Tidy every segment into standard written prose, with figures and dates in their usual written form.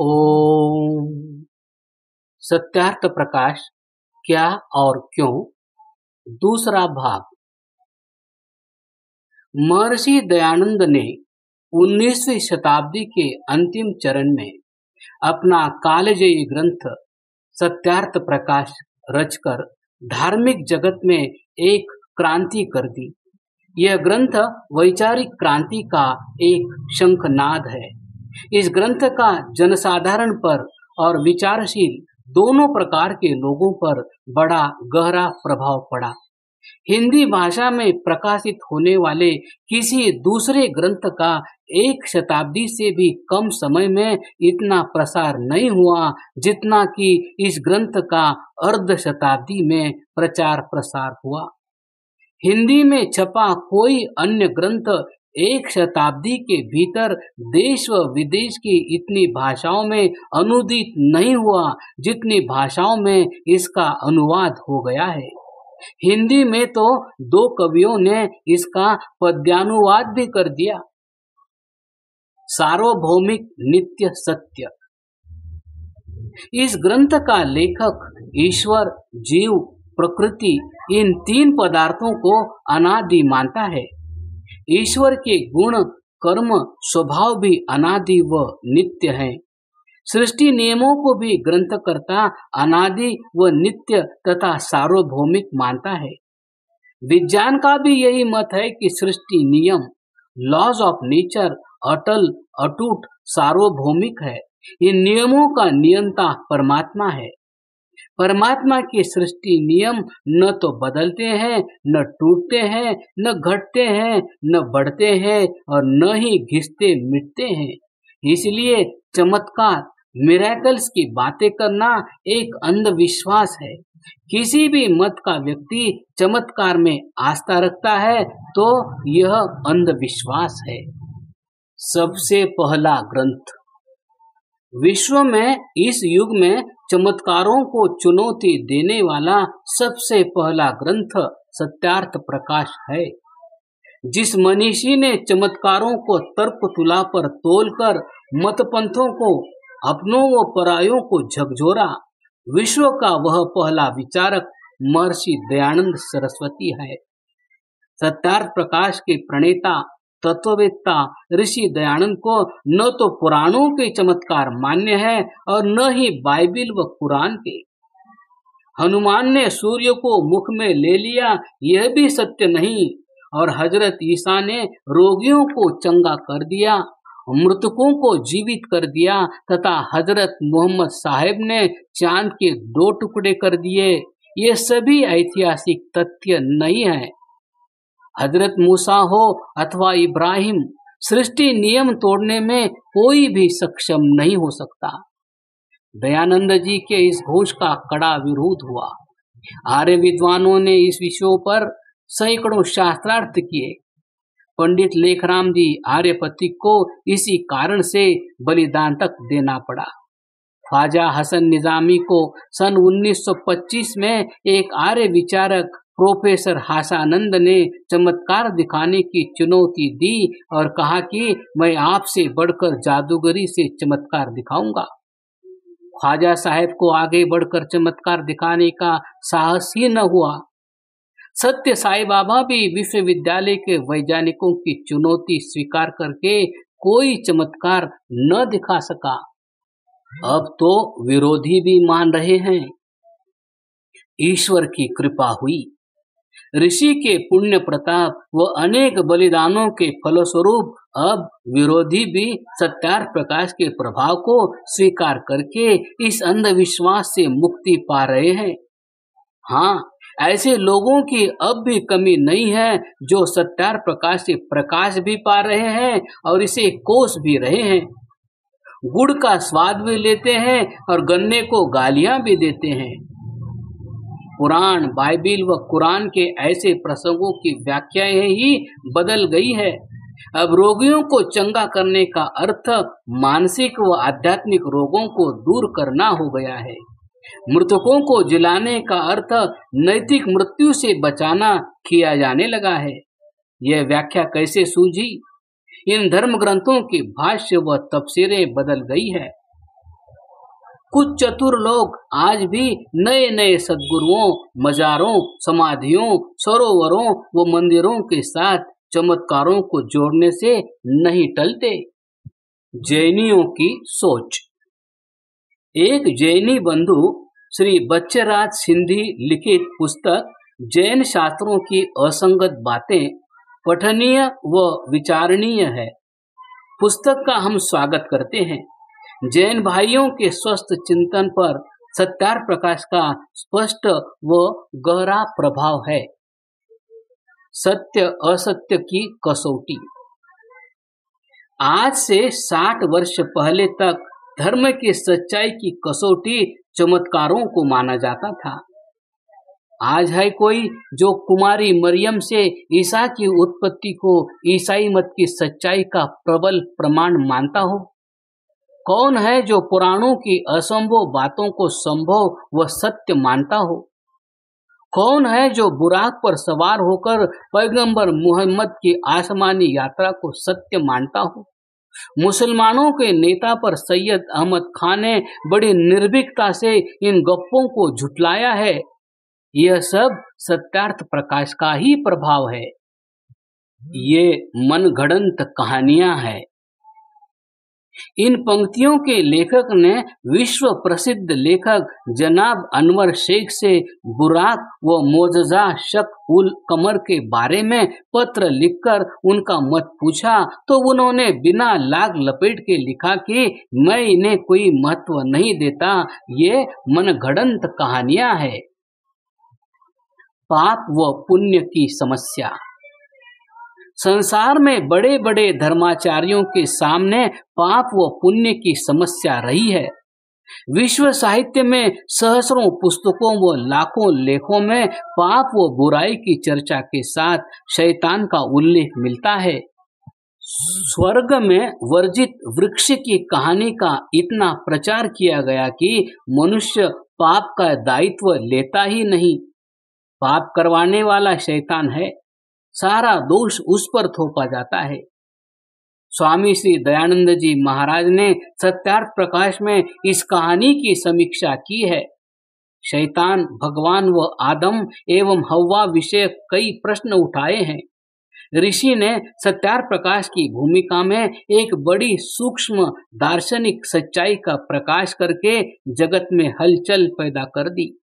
ओम। सत्यार्थ प्रकाश, क्या और क्यों, दूसरा भाग। महर्षि दयानंद ने 19वीं शताब्दी के अंतिम चरण में अपना कालजयी ग्रंथ सत्यार्थ प्रकाश रचकर धार्मिक जगत में एक क्रांति कर दी। यह ग्रंथ वैचारिक क्रांति का एक शंखनाद है। इस ग्रंथ का जनसाधारण पर और विचारशील दोनों प्रकार के लोगों पर बड़ा गहरा प्रभाव पड़ा। हिंदी भाषा में प्रकाशित होने वाले किसी दूसरे ग्रंथ का एक शताब्दी से भी कम समय में इतना प्रसार नहीं हुआ जितना कि इस ग्रंथ का अर्ध शताब्दी में प्रचार प्रसार हुआ। हिंदी में छपा कोई अन्य ग्रंथ एक शताब्दी के भीतर देश व विदेश की इतनी भाषाओं में अनुदित नहीं हुआ जितनी भाषाओं में इसका अनुवाद हो गया है। हिंदी में तो 2 कवियों ने इसका पद्यानुवाद भी कर दिया। सार्वभौमिक नित्य सत्य। इस ग्रंथ का लेखक ईश्वर, जीव, प्रकृति इन 3 पदार्थों को अनादि मानता है। ईश्वर के गुण, कर्म, स्वभाव भी अनादि व नित्य हैं। सृष्टि नियमों को भी ग्रंथकर्ता अनादि व नित्य तथा सार्वभौमिक मानता है। विज्ञान का भी यही मत है कि सृष्टि नियम, लॉज ऑफ नेचर अटल, अटूट, सार्वभौमिक है। इन नियमों का नियंता परमात्मा है। परमात्मा के सृष्टि नियम न तो बदलते हैं, न टूटते हैं, न घटते हैं, न बढ़ते हैं और न ही घिसते मिटते हैं। इसलिए चमत्कार, मिरेकल्स की बातें करना एक अंधविश्वास है। किसी भी मत का व्यक्ति चमत्कार में आस्था रखता है तो यह अंधविश्वास है। सबसे पहला ग्रंथ। विश्व में इस युग में चमत्कारों को चुनौती देने वाला सबसे पहला ग्रंथ सत्यार्थ प्रकाश है। जिस मनीषी ने चमत्कारों को तर्क तुला पर तोलकर मतपंथों को, अपनों व परायों को झकझोरा, विश्व का वह पहला विचारक महर्षि दयानंद सरस्वती है। सत्यार्थ प्रकाश के प्रणेता तत्ववेत्ता ऋषि दयानंद को न तो पुराणों के चमत्कार मान्य है और न ही बाइबिल व कुरान के। हनुमान ने सूर्य को मुख में ले लिया, यह भी सत्य नहीं, और हजरत ईसा ने रोगियों को चंगा कर दिया, मृतकों को जीवित कर दिया तथा हजरत मोहम्मद साहेब ने चांद के 2 टुकड़े कर दिए, ये सभी ऐतिहासिक तथ्य नहीं है। हजरत मूसा हो अथवा इब्राहिम, सृष्टि नियम तोड़ने में कोई भी सक्षम नहीं हो सकता। दयानंद जी के इस घोष का कड़ा विरोध हुआ। आर्य विद्वानों ने इस विषयों पर सैकड़ों शास्त्रार्थ किए। पंडित लेखराम जी आर्यपथिक को इसी कारण से बलिदान तक देना पड़ा। ख्वाजा हसन निजामी को सन 1925 में एक आर्य विचारक प्रोफेसर हासानंद ने चमत्कार दिखाने की चुनौती दी और कहा कि मैं आपसे बढ़कर जादूगरी से चमत्कार दिखाऊंगा। ख्वाजा साहब को आगे बढ़कर चमत्कार दिखाने का साहस ही न हुआ। सत्य साईं बाबा भी विश्वविद्यालय के वैज्ञानिकों की चुनौती स्वीकार करके कोई चमत्कार न दिखा सका। अब तो विरोधी भी मान रहे हैं। ईश्वर की कृपा हुई। ऋषि के पुण्य प्रताप व अनेक बलिदानों के फलस्वरूप अब विरोधी भी सत्यार्थ प्रकाश के प्रभाव को स्वीकार करके इस अंधविश्वास से मुक्ति पा रहे हैं। हाँ, ऐसे लोगों की अब भी कमी नहीं है जो सत्यार्थ प्रकाश से प्रकाश भी पा रहे हैं और इसे कोस भी रहे हैं। गुड़ का स्वाद भी लेते हैं और गन्ने को गालियां भी देते हैं। पुराण, बाइबिल व कुरान के ऐसे प्रसंगों की व्याख्याएं ही बदल गई है। अब रोगियों को चंगा करने का अर्थ मानसिक व आध्यात्मिक रोगों को दूर करना हो गया है। मृतकों को जिलाने का अर्थ नैतिक मृत्यु से बचाना किया जाने लगा है। यह व्याख्या कैसे सूझी? इन धर्म ग्रंथों की भाष्य व तफसीरें बदल गई है। कुछ चतुर लोग आज भी नए नए सद्गुरुओं, मजारों, समाधियों, सरोवरों व मंदिरों के साथ चमत्कारों को जोड़ने से नहीं टलते। जैनियों की सोच। एक जैनी बंधु श्री बच्चेराज सिंधी लिखित पुस्तक जैन शास्त्रों की असंगत बातें पठनीय व विचारणीय है। पुस्तक का हम स्वागत करते हैं। जैन भाइयों के स्वस्थ चिंतन पर सत्यार्थ प्रकाश का स्पष्ट व गहरा प्रभाव है। सत्य असत्य की कसौटी। आज से 60 वर्ष पहले तक धर्म की सच्चाई की कसौटी चमत्कारों को माना जाता था। आज है कोई जो कुमारी मरियम से ईसा की उत्पत्ति को ईसाई मत की सच्चाई का प्रबल प्रमाण मानता हो? कौन है जो पुराणों की असंभव बातों को संभव व सत्य मानता हो? कौन है जो बुराक पर सवार होकर पैगंबर मुहम्मद की आसमानी यात्रा को सत्य मानता हो? मुसलमानों के नेता पर सैयद अहमद खान ने बड़ी निर्भीकता से इन गप्पों को झुठलाया है। यह सब सत्यार्थ प्रकाश का ही प्रभाव है। ये मनगढ़ंत कहानियां हैं। इन पंक्तियों के लेखक ने विश्व प्रसिद्ध लेखक जनाब अनवर शेख से बुराक व मोजजा शक उल कमर के बारे में पत्र लिखकर उनका मत पूछा तो उन्होंने बिना लाग लपेट के लिखा कि मैं इन्हें कोई महत्व नहीं देता, ये मनगढ़ंत कहानियां हैं। पाप व पुण्य की समस्या। संसार में बड़े बड़े धर्माचार्यों के सामने पाप व पुण्य की समस्या रही है। विश्व साहित्य में सहस्रों पुस्तकों व लाखों लेखों में पाप व बुराई की चर्चा के साथ शैतान का उल्लेख मिलता है। स्वर्ग में वर्जित वृक्ष की कहानी का इतना प्रचार किया गया कि मनुष्य पाप का दायित्व लेता ही नहीं। पाप करवाने वाला शैतान है, सारा दोष उस पर थोपा जाता है। स्वामी श्री दयानंद जी महाराज ने सत्यार्थ प्रकाश में इस कहानी की समीक्षा की है। शैतान भगवान व आदम एवं हव्वा विषय कई प्रश्न उठाए हैं। ऋषि ने सत्यार्थ प्रकाश की भूमिका में एक बड़ी सूक्ष्म दार्शनिक सच्चाई का प्रकाश करके जगत में हलचल पैदा कर दी।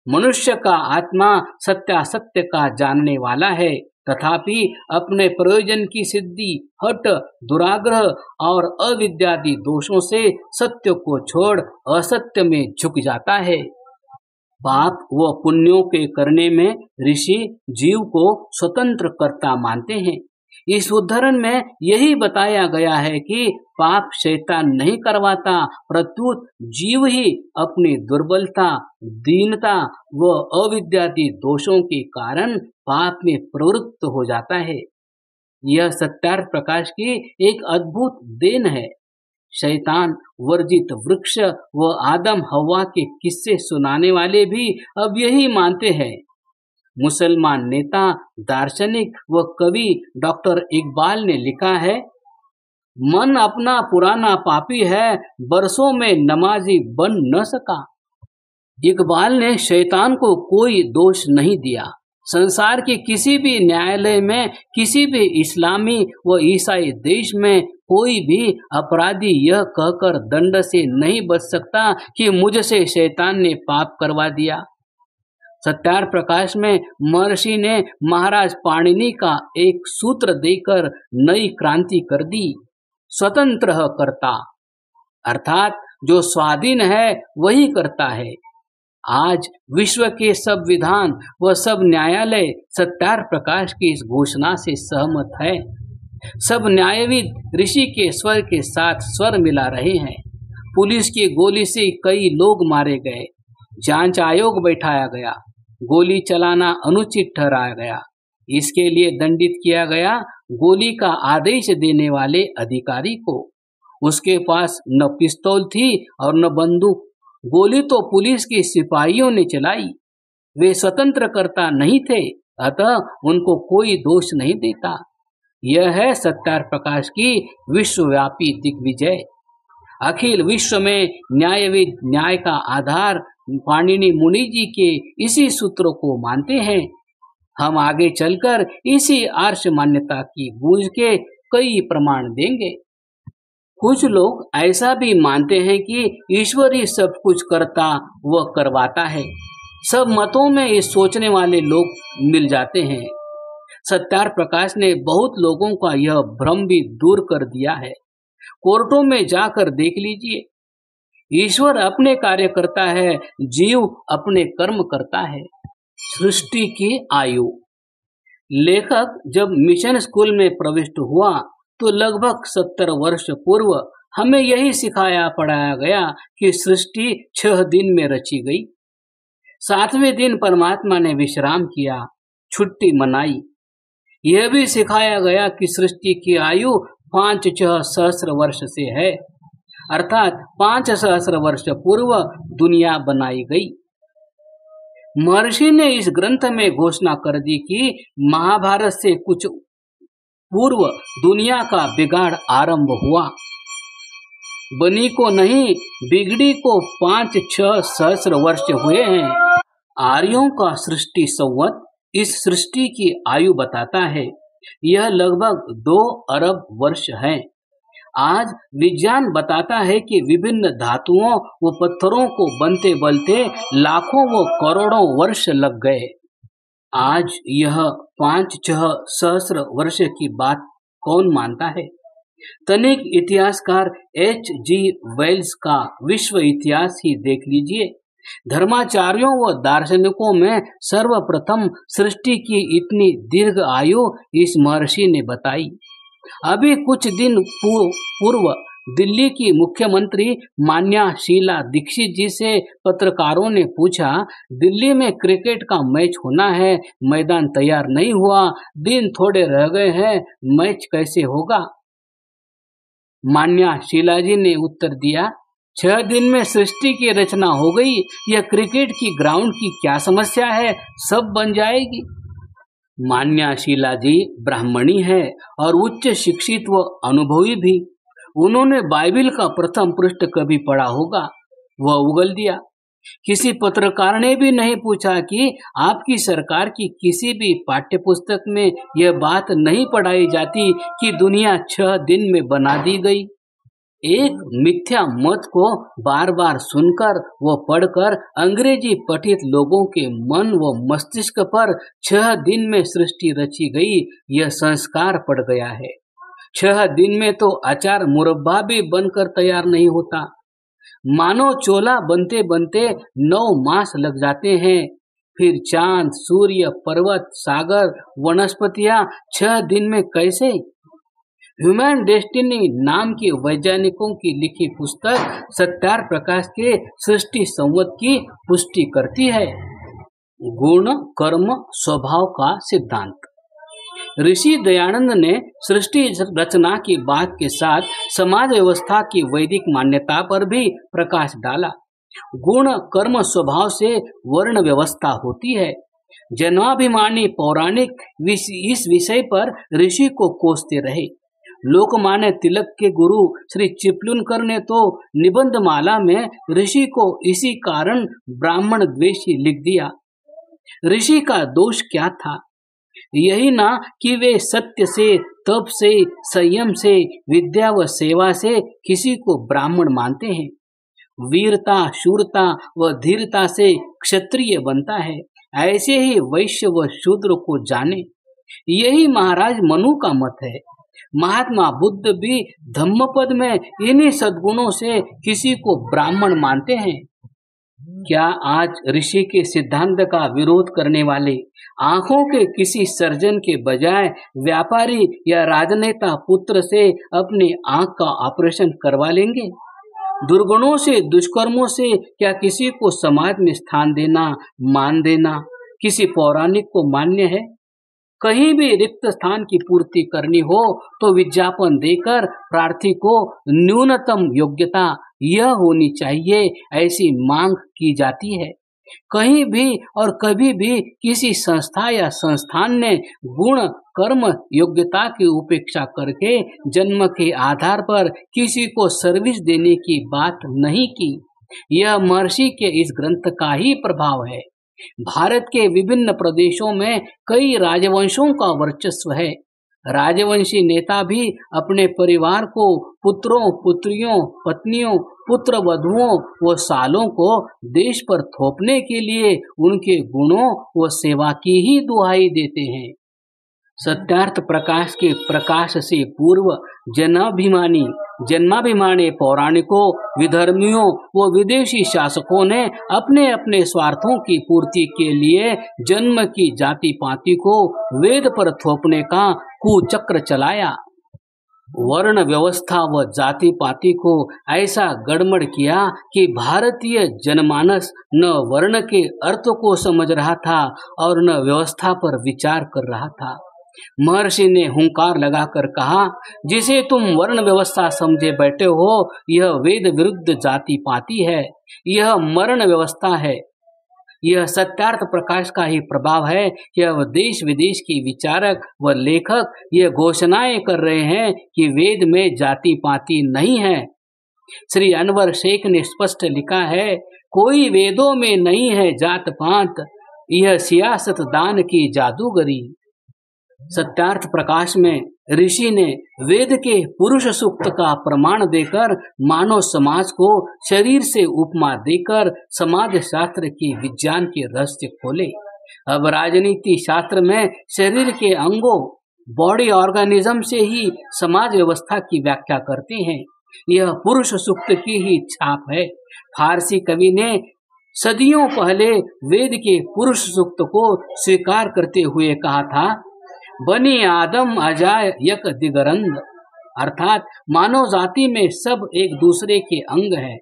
मनुष्य का आत्मा सत्यासत्य का जानने वाला है, तथापि अपने प्रयोजन की सिद्धि, हठ, दुराग्रह और अविद्यादि दोषों से सत्य को छोड़ असत्य में झुक जाता है। पाप व पुण्यों के करने में ऋषि जीव को स्वतंत्र कर्ता मानते हैं। इस उद्धरण में यही बताया गया है कि पाप शैतान नहीं करवाता, प्रत्युत जीव ही अपनी दुर्बलता, दीनता व अविद्यादि दोषों के कारण पाप में प्रवृत्त हो जाता है। यह सत्यार्थ प्रकाश की एक अद्भुत देन है। शैतान वर्जित वृक्ष व आदम हव्वा के किस्से सुनाने वाले भी अब यही मानते हैं। मुसलमान नेता, दार्शनिक व कवि डॉक्टर इकबाल ने लिखा है, मन अपना पुराना पापी है, बरसों में नमाजी बन न सका। इकबाल ने शैतान को कोई दोष नहीं दिया। संसार के किसी भी न्यायालय में, किसी भी इस्लामी व ईसाई देश में कोई भी अपराधी यह कहकर दंड से नहीं बच सकता कि मुझसे शैतान ने पाप करवा दिया। सत्यार्थ प्रकाश में महर्षि ने महाराज पाणिनि का एक सूत्र देकर नई क्रांति कर दी। स्वतंत्र कर्ता, अर्थात जो स्वाधीन है वही करता है। आज विश्व के सब विधान व सब न्यायालय सत्यार्थ प्रकाश की इस घोषणा से सहमत है। सब न्यायविद ऋषि के स्वर के साथ स्वर मिला रहे हैं। पुलिस की गोली से कई लोग मारे गए, जांच आयोग बैठाया गया, गोली चलाना अनुचित ठहराया गया, इसके लिए दंडित किया गया गोली का आदेश देने वाले अधिकारी को। उसके पास न पिस्तौल थी और न बंदूक। गोली तो पुलिस के सिपाहियों ने चलाई। वे स्वतंत्रकर्ता नहीं थे, अतः उनको कोई दोष नहीं देता। यह है सत्यार्थ प्रकाश की विश्वव्यापी दिग्विजय। अखिल विश्व में न्यायविद न्याय का आधार पाणिनि मुनि जी के इसी सूत्र को मानते हैं। हम आगे चलकर इसी आर्ष मान्यता की गूंज के कई प्रमाण देंगे। कुछ लोग ऐसा भी मानते हैं कि ईश्वर ही सब कुछ करता व करवाता है। सब मतों में इस सोचने वाले लोग मिल जाते हैं। सत्यार्थ प्रकाश ने बहुत लोगों का यह भ्रम भी दूर कर दिया है। कोर्टों में जाकर देख लीजिए, ईश्वर अपने कार्य करता है, जीव अपने कर्म करता है। सृष्टि की आयु। लेखक जब मिशन स्कूल में प्रविष्ट हुआ तो लगभग 70 वर्ष पूर्व हमें यही सिखाया पढ़ाया गया कि सृष्टि 6 दिन में रची गई। 7वें दिन परमात्मा ने विश्राम किया, छुट्टी मनाई। यह भी सिखाया गया कि सृष्टि की आयु 5-6 सहस्र वर्ष से है, अर्थात 5 सहस्र वर्ष पूर्व दुनिया बनाई गई। महर्षि ने इस ग्रंथ में घोषणा कर दी कि महाभारत से कुछ पूर्व दुनिया का बिगाड़ आरंभ हुआ। बनी को नहीं, बिगड़ी को 5-6 सहस्र वर्ष हुए हैं। आर्यों का सृष्टि संवत इस सृष्टि की आयु बताता है। यह लगभग 2 अरब वर्ष है। आज विज्ञान बताता है कि विभिन्न धातुओं व पत्थरों को बनते बनते लाखों व करोड़ों वर्ष लग गए। आज यह 5-6 सहस्र वर्ष की बात कौन मानता है? तनिक इतिहासकार H.G. वेल्स का विश्व इतिहास ही देख लीजिए। धर्माचार्यों व दार्शनिकों में सर्वप्रथम सृष्टि की इतनी दीर्घ आयु इस महर्षि ने बताई। अभी कुछ दिन पूर्व दिल्ली की मुख्यमंत्री मान्या शीला दीक्षित जी से पत्रकारों ने पूछा, दिल्ली में क्रिकेट का मैच होना है, मैदान तैयार नहीं हुआ, दिन थोड़े रह गए हैं, मैच कैसे होगा? मान्या शीला जी ने उत्तर दिया, 6 दिन में सृष्टि की रचना हो गई। यह क्रिकेट की ग्राउंड की क्या समस्या है, सब बन जाएगी। मान्या शीला जी ब्राह्मणी है और उच्च शिक्षित व अनुभवी भी। उन्होंने बाइबिल का प्रथम पृष्ठ कभी पढ़ा होगा, वह उगल दिया। किसी पत्रकार ने भी नहीं पूछा कि आपकी सरकार की किसी भी पाठ्य पुस्तक में यह बात नहीं पढ़ाई जाती कि दुनिया 6 दिन में बना दी गई। एक मिथ्या मत को बार बार सुनकर व पढ़कर अंग्रेजी पठित लोगों के मन व मस्तिष्क पर 6 दिन में सृष्टि रची गई, यह संस्कार पड़ गया है। 6 दिन में तो अचार मुरब्बा भी बनकर तैयार नहीं होता। मानो चोला बनते बनते 9 मास लग जाते हैं। फिर चांद, सूर्य, पर्वत, सागर, वनस्पतियां 6 दिन में कैसे? ह्यूमन डेस्टिनी नाम की वैज्ञानिकों की लिखी पुस्तक सत्यार्थ प्रकाश के सृष्टि संवत की पुष्टि करती है। गुण कर्म स्वभाव का सिद्धांत। ऋषि दयानंद ने सृष्टि रचना की बात के साथ समाज व्यवस्था की वैदिक मान्यता पर भी प्रकाश डाला। गुण कर्म स्वभाव से वर्ण व्यवस्था होती है। जन्माभिमानी पौराणिक इस विषय पर ऋषि को कोसते रहे। लोकमान्य तिलक के गुरु श्री चिपलुनकर ने तो निबंधमाला में ऋषि को इसी कारण ब्राह्मण द्वेषी लिख दिया। ऋषि का दोष क्या था? यही ना कि वे सत्य से, तप से, संयम से, विद्या व सेवा से किसी को ब्राह्मण मानते हैं। वीरता, शूरता व धीरता से क्षत्रिय बनता है। ऐसे ही वैश्य व शूद्र को जाने, यही महाराज मनु का मत है। महात्मा बुद्ध भी धम्मपद में इन्हीं सद्गुणों से किसी को ब्राह्मण मानते हैं। क्या आज ऋषि के सिद्धांत का विरोध करने वाले आंखों के किसी सर्जन के बजाय व्यापारी या राजनेता पुत्र से अपनी आंख का ऑपरेशन करवा लेंगे? दुर्गुणों से, दुष्कर्मों से क्या किसी को समाज में स्थान देना, मान देना किसी पौराणिक को मान्य है? कहीं भी रिक्त स्थान की पूर्ति करनी हो तो विज्ञापन देकर प्रार्थी को न्यूनतम योग्यता यह होनी चाहिए, ऐसी मांग की जाती है। कहीं भी और कभी भी किसी संस्था या संस्थान ने गुण, कर्म, योग्यता की उपेक्षा करके जन्म के आधार पर किसी को सर्विस देने की बात नहीं की। यह महर्षि के इस ग्रंथ का ही प्रभाव है। भारत के विभिन्न प्रदेशों में कई राजवंशों का वर्चस्व है। राजवंशी नेता भी अपने परिवार को पुत्रों, पुत्रियों, पत्नियों, पुत्र वधुओं व सालों को देश पर थोपने के लिए उनके गुणों व सेवा की ही दुहाई देते हैं। सत्यार्थ प्रकाश के प्रकाश से पूर्व जन्माभिमानी पौराणिकों, विधर्मियों व विदेशी शासकों ने अपने अपने स्वार्थों की पूर्ति के लिए जन्म की जाति पाति को वेद पर थोपने का कुचक्र चलाया। वर्ण व्यवस्था व जाति पाति को ऐसा गड़बड़ किया कि भारतीय जनमानस न वर्ण के अर्थ को समझ रहा था और न व्यवस्था पर विचार कर रहा था। महर्षि ने हुंकार लगाकर कहा, जिसे तुम वर्ण व्यवस्था समझे बैठे हो यह वेद विरुद्ध जाति पाति है, यह मरण व्यवस्था है। यह सत्यार्थ प्रकाश का ही प्रभाव है। यह देश विदेश के विचारक व लेखक यह घोषणाएं कर रहे हैं कि वेद में जाति पाति नहीं है। श्री अनवर शेख ने स्पष्ट लिखा है, कोई वेदों में नहीं है जात पात, यह सियासत दान की जादूगरी। सत्यार्थ प्रकाश में ऋषि ने वेद के पुरुष सूक्त का प्रमाण देकर मानव समाज को शरीर से उपमा देकर समाज शास्त्र के विज्ञान के रहस्य खोले। अब राजनीति शास्त्र में शरीर के अंगों, बॉडी ऑर्गेनिज्म से ही समाज व्यवस्था की व्याख्या करते हैं। यह पुरुष सूक्त की ही छाप है। फारसी कवि ने सदियों पहले वेद के पुरुष सूक्त को स्वीकार करते हुए कहा था, बनी आदम अजाय यक दिगरंग, अर्थात मानव जाति में सब एक दूसरे के अंग है।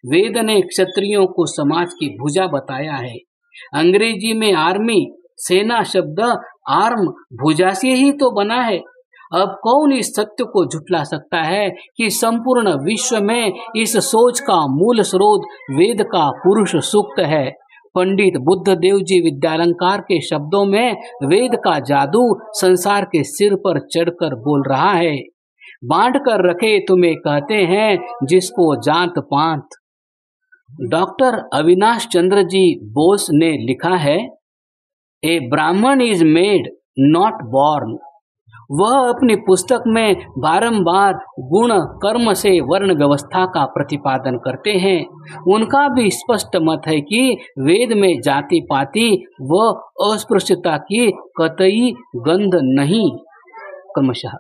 वेद ने क्षत्रियों को समाज की भुजा बताया है। अंग्रेजी में आर्मी, सेना शब्द आर्म भुजा से ही तो बना है। अब कौन इस सत्य को झुठला सकता है कि संपूर्ण विश्व में इस सोच का मूल स्रोत वेद का पुरुष सूक्त है। पंडित बुद्ध देव जी विद्यालंकार के शब्दों में वेद का जादू संसार के सिर पर चढ़कर बोल रहा है। बांट कर रखे तुम्हें कहते हैं जिसको जात पात। डॉक्टर अविनाश चंद्र जी बोस ने लिखा है, ए ब्राह्मण इज मेड नॉट बॉर्न। वह अपनी पुस्तक में बारंबार गुण कर्म से वर्ण व्यवस्था का प्रतिपादन करते हैं। उनका भी स्पष्ट मत है कि वेद में जाति पाति व अस्पृश्यता की कतई गंध नहीं। क्रमशः